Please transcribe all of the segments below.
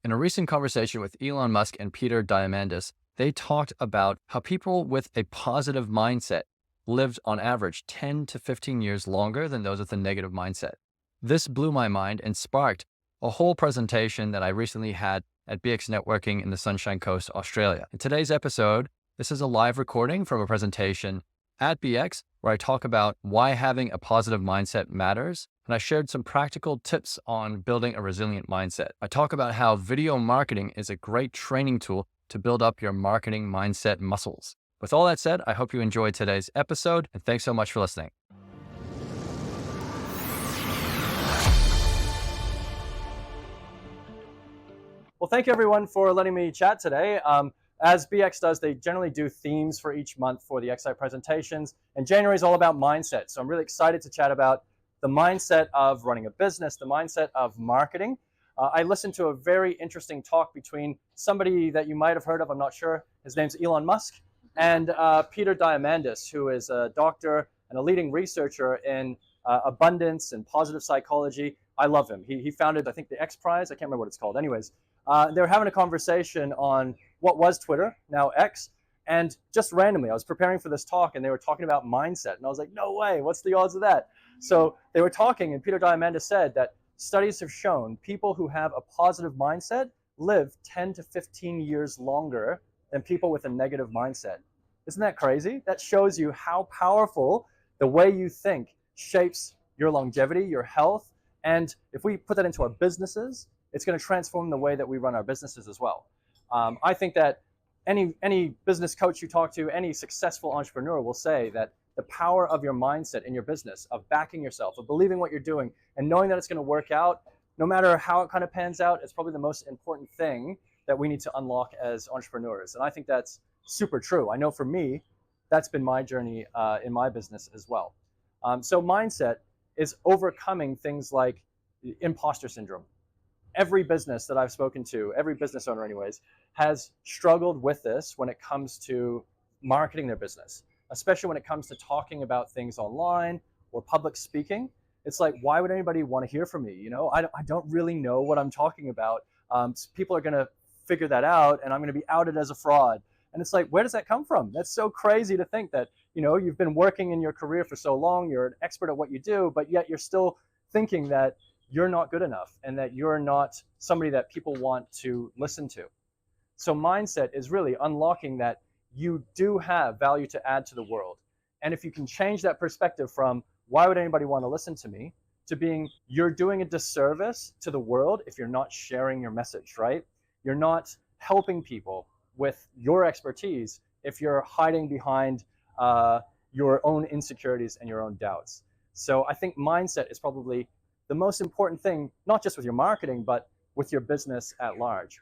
In a recent conversation with Elon Musk and Peter Diamandis, they talked about how people with a positive mindset lived on average 10 to 15 years longer than those with a negative mindset. This blew my mind and sparked a whole presentation that I recently had at BX Networking in the Sunshine Coast, Australia. In today's episode, this is a live recording from a presentation at BX where I talk about why having a positive mindset matters, and I shared some practical tips on building a resilient mindset. I talk about how video marketing is a great training tool to build up your marketing mindset muscles. With all that said, I hope you enjoyed today's episode, and thanks so much for listening. Well, thank you everyone for letting me chat today. As BX does, they generally do themes for each month for the xCite presentations, and January is all about mindset. So I'm really excited to chat about the mindset of running a business, the mindset of marketing. I listened to a very interesting talk between somebody that you might have heard of, I'm not sure, his name's Elon Musk, and Peter Diamandis, who is a doctor and a leading researcher in abundance and positive psychology. I love him. He founded, I think, the X Prize. I can't remember what it's called. Anyways, they were having a conversation on what was Twitter, now X, and just randomly, I was preparing for this talk and they were talking about mindset, and I was like, no way, what's the odds of that? So they were talking, and Peter Diamandis said that studies have shown people who have a positive mindset live 10 to 15 years longer than people with a negative mindset. Isn't that crazy? That shows you how powerful the way you think shapes your longevity, your health, and if we put that into our businesses, it's going to transform the way that we run our businesses as well. I think that any business coach you talk to, any successful entrepreneur will say that the power of your mindset in your business, of backing yourself, of believing what you're doing, and knowing that it's going to work out, no matter how it kind of pans out, it's probably the most important thing that we need to unlock as entrepreneurs. And I think that's super true. I know for me, that's been my journey in my business as well. So mindset is overcoming things like imposter syndrome. Every business that I've spoken to, every business owner anyways, has struggled with this when it comes to marketing their business, especially when it comes to talking about things online or public speaking. It's like, why would anybody want to hear from me? You know, I don't really know what I'm talking about. People are going to figure that out and I'm going to be outed as a fraud. And it's like, where does that come from? That's so crazy to think that, you know, you've been working in your career for so long, you're an expert at what you do, but yet you're still thinking that you're not good enough and that you're not somebody that people want to listen to. So mindset is really unlocking that you do have value to add to the world. And if you can change that perspective from why would anybody want to listen to me to being you're doing a disservice to the world if you're not sharing your message, right? You're not helping people with your expertise if you're hiding behind your own insecurities and your own doubts. So I think mindset is probably the most important thing, not just with your marketing, but with your business at large.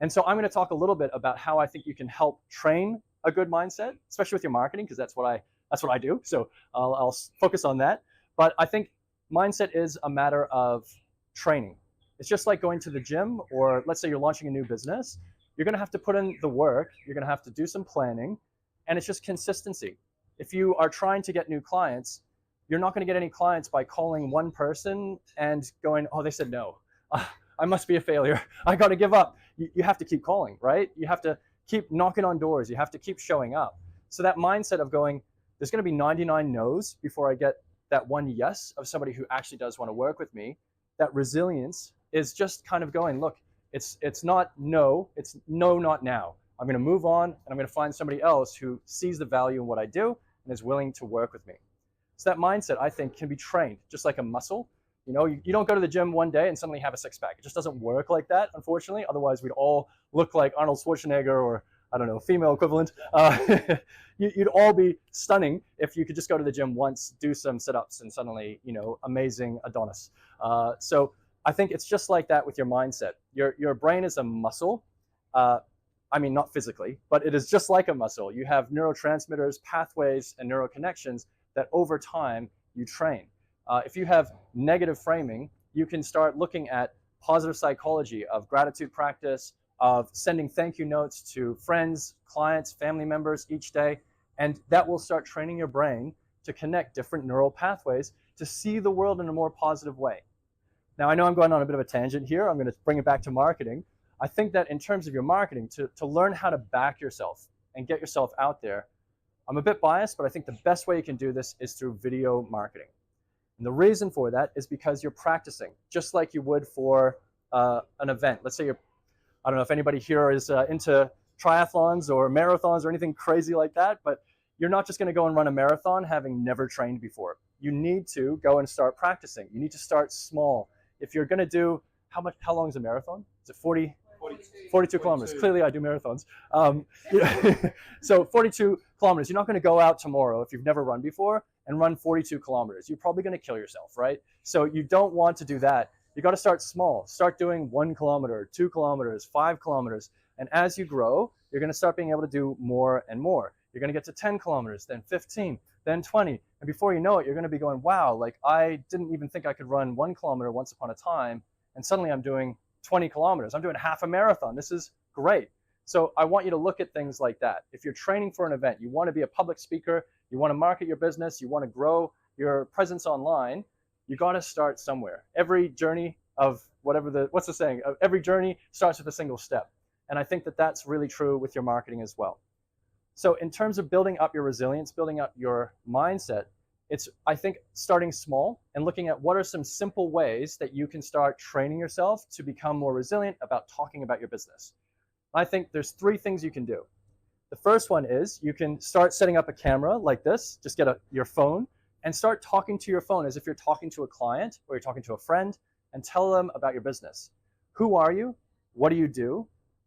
And so I'm going to talk a little bit about how I think you can help train a good mindset, especially with your marketing, because that's what I do. So I'll focus on that. But I think mindset is a matter of training. It's just like going to the gym, or let's say you're launching a new business. You're going to have to put in the work. You're going to have to do some planning, and it's just consistency. If you are trying to get new clients, you're not going to get any clients by calling one person and going, oh, they said no. I must be a failure. I got to give up. You have to keep calling, right? You have to keep knocking on doors. You have to keep showing up. So that mindset of going, there's going to be 99 no's before I get that one yes of somebody who actually does want to work with me. That resilience is just kind of going, look, it's not no, it's no, not now. I'm going to move on and I'm going to find somebody else who sees the value in what I do and is willing to work with me. So that mindset, I think, can be trained just like a muscle. You know, you don't go to the gym one day and suddenly have a six-pack. It just doesn't work like that, unfortunately. Otherwise, we'd all look like Arnold Schwarzenegger or, I don't know, female equivalent. You'd all be stunning if you could just go to the gym once, do some sit-ups, and suddenly, you know, amazing Adonis. So I think it's just like that with your mindset. Your brain is a muscle. I mean, not physically, but it is just like a muscle. You have neurotransmitters, pathways, and neuroconnections that over time you train. If you have negative framing, you can start looking at positive psychology of gratitude practice, of sending thank you notes to friends, clients, family members each day, and that will start training your brain to connect different neural pathways to see the world in a more positive way. Now, I know I'm going on a bit of a tangent here. I'm going to bring it back to marketing. I think that in terms of your marketing, to learn how to back yourself and get yourself out there, I'm a bit biased, but I think the best way you can do this is through video marketing. And the reason for that is because you're practicing, just like you would for an event. Let's say I don't know if anybody here is into triathlons or marathons or anything crazy like that, but you're not just going to go and run a marathon having never trained before. You need to go and start practicing. You need to start small. If you're going to do, how long is a marathon? Is it 42 kilometers. Clearly I do marathons. So 42 kilometers. You're not going to go out tomorrow if you've never run before and run 42 kilometers. You're probably going to kill yourself, right? So you don't want to do that. You got to start small. Start doing 1 kilometer, 2 kilometers, 5 kilometers. And as you grow, you're going to start being able to do more and more. You're going to get to 10 kilometers, then 15, then 20. And before you know it, you're going to be going, wow, like I didn't even think I could run 1 kilometer once upon a time. And suddenly I'm doing 20 kilometers. I'm doing half a marathon. This is great. So I want you to look at things like that. If you're training for an event, you want to be a public speaker, you want to market your business, you want to grow your presence online, you got to start somewhere. Every journey of what's the saying? Every journey starts with a single step. And I think that that's really true with your marketing as well. So in terms of building up your resilience, building up your mindset, it's, I think, starting small and looking at what are some simple ways that you can start training yourself to become more resilient about talking about your business. I think there's 3 things you can do. The first one is you can start setting up a camera like this, just get your phone and start talking to your phone as if you're talking to a client or you're talking to a friend, and tell them about your business. Who are you? What do you do?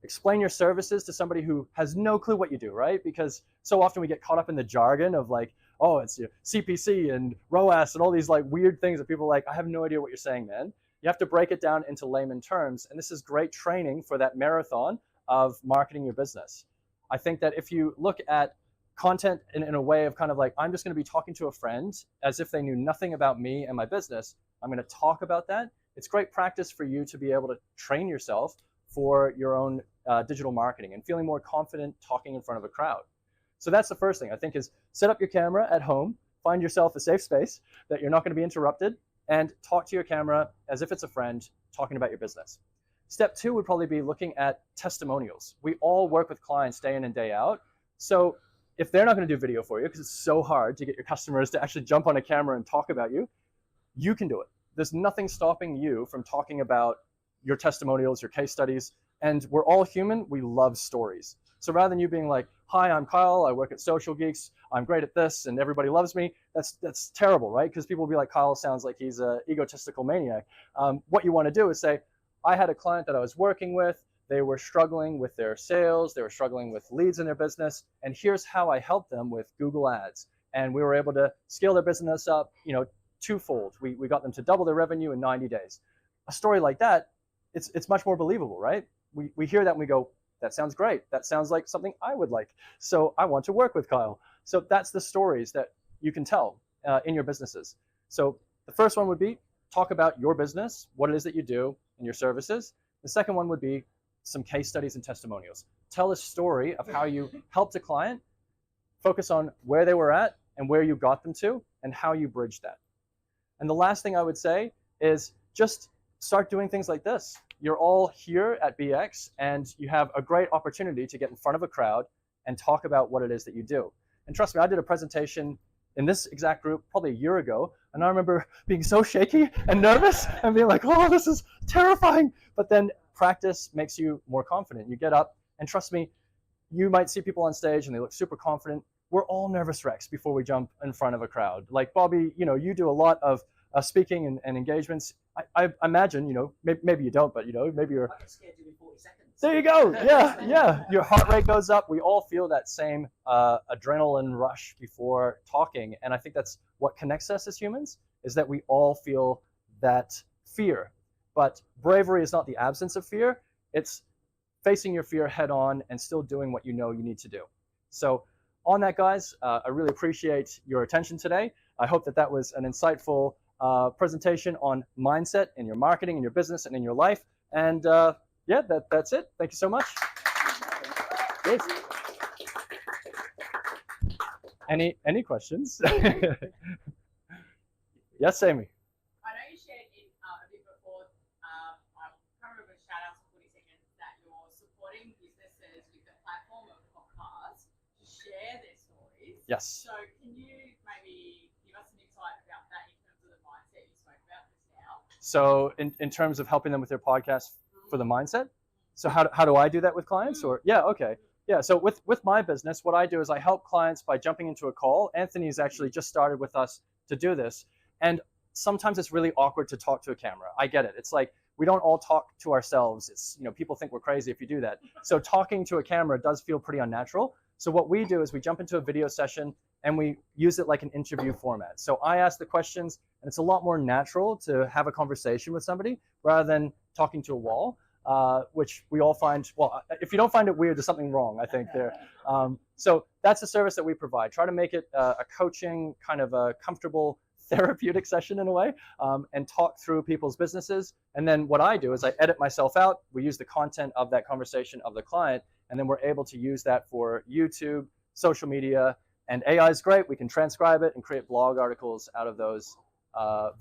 Explain your services to somebody who has no clue what you do, right? Because so often we get caught up in the jargon of like, oh, it's CPC and ROAS and all these like weird things that people are like, I have no idea what you're saying, man. You have to break it down into layman terms. And this is great training for that marathon of marketing your business. I think that if you look at content in a way of kind of like, I'm just going to be talking to a friend as if they knew nothing about me and my business, I'm going to talk about that. It's great practice for you to be able to train yourself for your own digital marketing and feeling more confident talking in front of a crowd. So that's the first thing, I think, is set up your camera at home, find yourself a safe space that you're not going to be interrupted, and talk to your camera as if it's a friend talking about your business. Step 2 would probably be looking at testimonials. We all work with clients day in and day out. So if they're not going to do video for you, because it's so hard to get your customers to actually jump on a camera and talk about you, you can do it. There's nothing stopping you from talking about your testimonials, your case studies, and we're all human. We love stories. So rather than you being like, hi, I'm Kyle, I work at Social Geeks, I'm great at this, and everybody loves me, that's terrible, right? Because people will be like, Kyle sounds like he's an egotistical maniac. What you want to do is say, I had a client that I was working with, they were struggling with their sales, they were struggling with leads in their business, and here's how I helped them with Google Ads. And we were able to scale their business up, twofold. We got them to double their revenue in 90 days. A story like that, it's much more believable, right? We hear that and we go, that sounds great. That sounds like something I would like. So I want to work with Kyle. So that's the stories that you can tell in your businesses. So the first one would be talk about your business, what it is that you do and your services. The second one would be some case studies and testimonials. Tell a story of how you helped a client, focus on where they were at and where you got them to and how you bridged that. And the last thing I would say is just start doing things like this. You're all here at BX and you have a great opportunity to get in front of a crowd and talk about what it is that you do. And trust me, I did a presentation in this exact group probably a year ago, and I remember being so shaky and nervous and being like, oh, this is terrifying. But then practice makes you more confident. You get up, and trust me, you might see people on stage and they look super confident. We're all nervous wrecks before we jump in front of a crowd. Like Bobby, you do a lot of speaking and engagements. I imagine, maybe you don't, but maybe you're. I'm scared to do 40 seconds. There you go. Yeah. Your heart rate goes up. We all feel that same adrenaline rush before talking, and I think that's what connects us as humans, is that we all feel that fear. But bravery is not the absence of fear. It's facing your fear head on and still doing what you know you need to do. So on that, guys, I really appreciate your attention today. I hope that was an insightful presentation on mindset in your marketing, in your business, and in your life. And yeah, that's it. Thank you so much. Yes. Any questions? Yes, Amy. I know you shared in a bit before, I can't remember, shout out for 40 seconds, that share their stories. Yes. So can you maybe give us some insight about that in terms of the mindset you spoke about just now? So in terms of helping them with their podcast for the mindset, so how do I do that with clients? Or yeah, okay. Yeah, so with my business, what I do is I help clients by jumping into a call. Anthony's actually just started with us to do this. And sometimes it's really awkward to talk to a camera. I get it. It's like we don't all talk to ourselves. It's, you know, people think we're crazy if you do that. So talking to a camera does feel pretty unnatural. So what we do is we jump into a video session and we use it like an interview format. So I ask the questions, and it's a lot more natural to have a conversation with somebody rather than talking to a wall. Which we all find, well, if you don't find it weird, there's something wrong, I think, there. So that's the service that we provide. Try to make it a coaching, kind of a comfortable therapeutic session in a way, and talk through people's businesses. And then what I do is I edit myself out. We use the content of that conversation of the client, and then we're able to use that for YouTube, social media, and AI is great. We can transcribe it and create blog articles out of those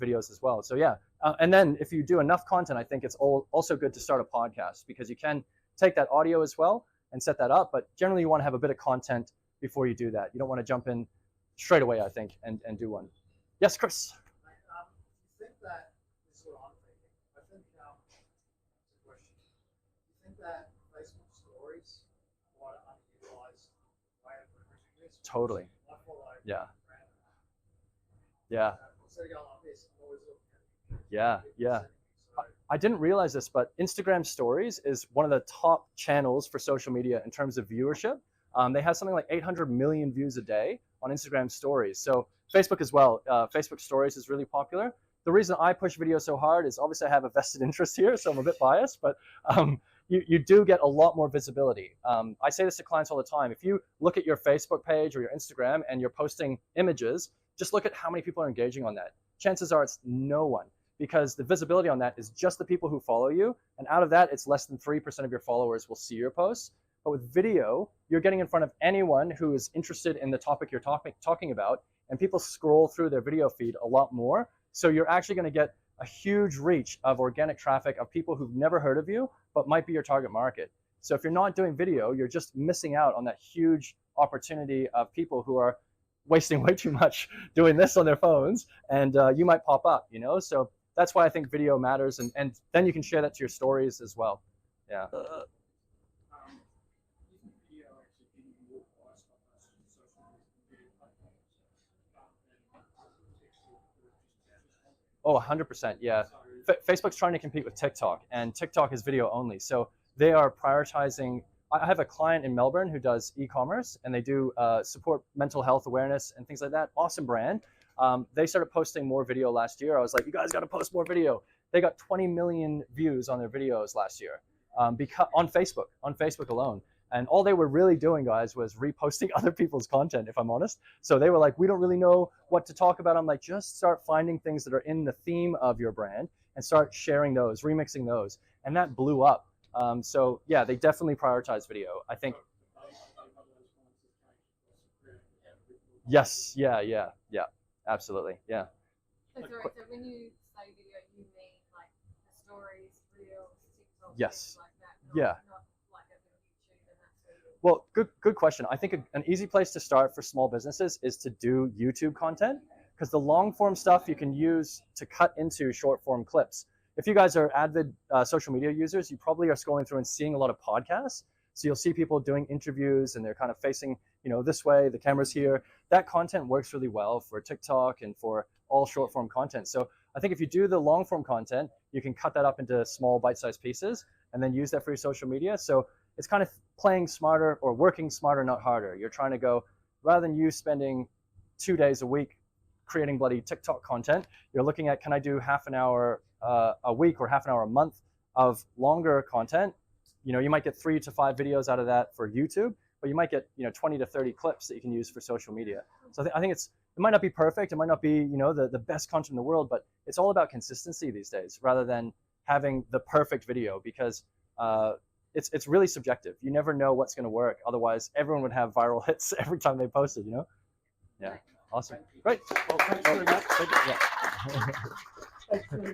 videos as well. So yeah. And then if you do enough content, I think it's also good to start a podcast, because you can take that audio as well and set that up. But generally, you want to have a bit of content before you do that. You don't want to jump in straight away, I think, and do one. Yes, Chris? You think that, this is what I'm thinking, I think, it's a question, you think that Facebook stories are quite an underutilized way of leveraging this? Totally. I feel like Yeah. Yeah. instead of going like this, I'm always looking at it. Yeah. Yeah. So, I didn't realize this, but Instagram Stories is one of the top channels for social media in terms of viewership. They have something like 800 million views a day on Instagram Stories. So Facebook as well. Facebook Stories is really popular. The reason I push video so hard is obviously I have a vested interest here, so I'm a bit biased, but you do get a lot more visibility. I say this to clients all the time. If you look at your Facebook page or your Instagram and you're posting images, just look at how many people are engaging on that. Chances are it's no one, because the visibility on that is just the people who follow you. And out of that, it's less than 3% of your followers will see your posts. But with video, you're getting in front of anyone who is interested in the topic you're talking about, and people scroll through their video feed a lot more. So you're actually going to get a huge reach of organic traffic of people who've never heard of you, but might be your target market. So if you're not doing video, you're just missing out on that huge opportunity of people who are wasting way too much doing this on their phones, and you might pop up, you know? So that's why I think video matters, and then you can share that to your stories as well. Yeah. Oh, 100%. Yeah. Facebook's trying to compete with TikTok, and TikTok is video only. So they are prioritizing. I have a client in Melbourne who does e-commerce, and they do support mental health awareness and things like that. Awesome brand. They started posting more video last year. I was like, you guys got to post more video. They got 20 million views on their videos last year, because on Facebook alone. And all they were really doing, guys, was reposting other people's content, if I'm honest. So they were like, we don't really know what to talk about. I'm like, just start finding things that are in the theme of your brand and start sharing those, remixing those. And that blew up. So yeah, they definitely prioritize video, I think. Yes, yeah, absolutely, yeah. So sorry, so when you say video, you mean like the stories, reels, TikTok, Yes. things like that? Yeah. Not like a YouTube and that sort of. Well, good question. I think an easy place to start for small businesses is to do YouTube content, because the long form stuff you can use to cut into short form clips. If you guys are avid social media users, you probably are scrolling through and seeing a lot of podcasts. So you'll see people doing interviews and they're kind of facing, you know, this way, the camera's here. That content works really well for TikTok and for all short form content. So I think if you do the long form content, you can cut that up into small bite-sized pieces and then use that for your social media. So it's kind of playing smarter or working smarter, not harder. You're trying to go, rather than you spending 2 days a week creating bloody TikTok content, you're looking at, can I do half an hour a week or half an hour a month of longer content? You know, you might get 3 to 5 videos out of that for YouTube, but you might get, you know, 20 to 30 clips that you can use for social media. So I think it might not be perfect, it might not be, you know, the best content in the world, but it's all about consistency these days rather than having the perfect video, because it's really subjective. You never know what's going to work. Otherwise, everyone would have viral hits every time they posted, you know? Yeah. Awesome. Great. Well, thanks very much. Yeah.